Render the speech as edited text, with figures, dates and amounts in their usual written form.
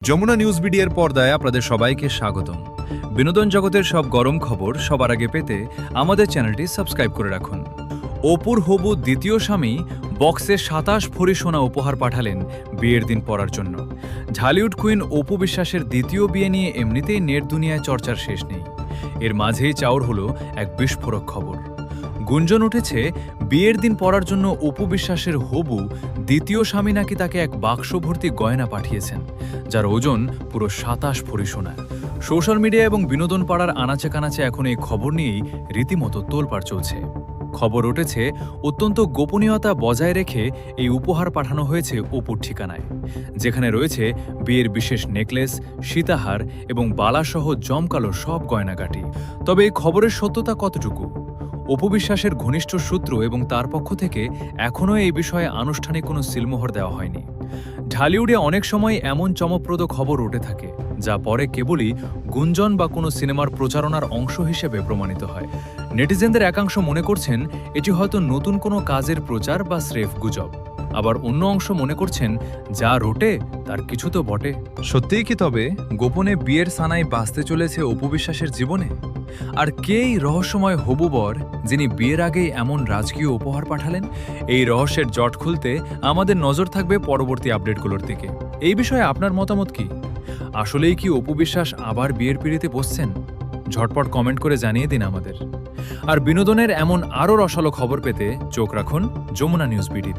Jamuna news বিডির পর্দায় আপনাদের সবাইকে স্বাগতম। বিনোদন জগতের সব গরম খবর সবার আগে পেতে আমাদের চ্যানেলটি সাবস্ক্রাইব করে রাখুন। অপুর হবু দ্বিতীয় স্বামী বক্সে ২৭ ভরি সোনা উপহার পাঠালেন বিয়ের দিন পরার জন্য। ঢালিউড কুইন অপু বিশ্বাসের দ্বিতীয় বিয়ে নিয়ে এমনিতেই নেট দুনিয়ায় চর্চার শেষ নেই। এর মাঝেই চাউর হলো এক বিস্ফোরক খবর। গুঞ্জন উঠেছে বিয়ের দিন পরার জন্য অপু বিশ্বাসের হবু দ্বিতীয় স্বামী নাকি তাকে এক বাক্স ভর্তি গয়না পাঠিয়েছেন, যার ওজন পুরো ২৭ ভরি সোনা। সোশ্যাল মিডিয়া এবং বিনোদন পাড়ার আনাচে কানাচে এখন এই খবর নিয়েই রীতিমতো তোলপাড় চলছে। খবর উঠেছে অত্যন্ত গোপনীয়তা বজায় রেখে এই উপহার পাঠানো হয়েছে অপুর ঠিকানায়, যেখানে রয়েছে বিয়ের বিশেষ নেকলেস, সীতাহার এবং বালাসহ জমকালো সব গয়নাগাটি। তবে এই খবরের সত্যতা কতটুকু? অপু বিশ্বাসের ঘনিষ্ঠ সূত্র এবং তার পক্ষ থেকে এখনও এই বিষয়ে আনুষ্ঠানিক কোনো সিলমোহর দেওয়া হয়নি। ঢালিউডে অনেক সময় এমন চমকপ্রদ খবর উঠে থাকে যা পরে কেবলই গুঞ্জন বা কোনো সিনেমার প্রচারণার অংশ হিসেবে প্রমাণিত হয়। নেটিজেনদের একাংশ মনে করছেন এটি হয়তো নতুন কোনো কাজের প্রচার বা স্রেফ গুজব, আবার অন্য অংশ মনে করছেন যা রটে তার কিছু তো বটে। সত্যিই কি তবে গোপনে বিয়ের সানাই বাঁচতে চলেছে অপু বিশ্বাসের জীবনে? আর কে এই রহস্যময় হবু বর যিনি বিয়ের আগেই এমন রাজকীয় উপহার পাঠালেন? এই রহস্যের জট খুলতে আমাদের নজর থাকবে পরবর্তী আপডেটগুলোর দিকে। এই বিষয়ে আপনার মতামত কি? আসলেই কি অপু বিশ্বাস আবার বিয়ের পিঁড়িতে বসছেন? ঝটপট কমেন্ট করে জানিয়ে দিন আমাদের। আর বিনোদনের এমন আরও রসালো খবর পেতে চোখ রাখুন যমুনা নিউজ বিডিতে।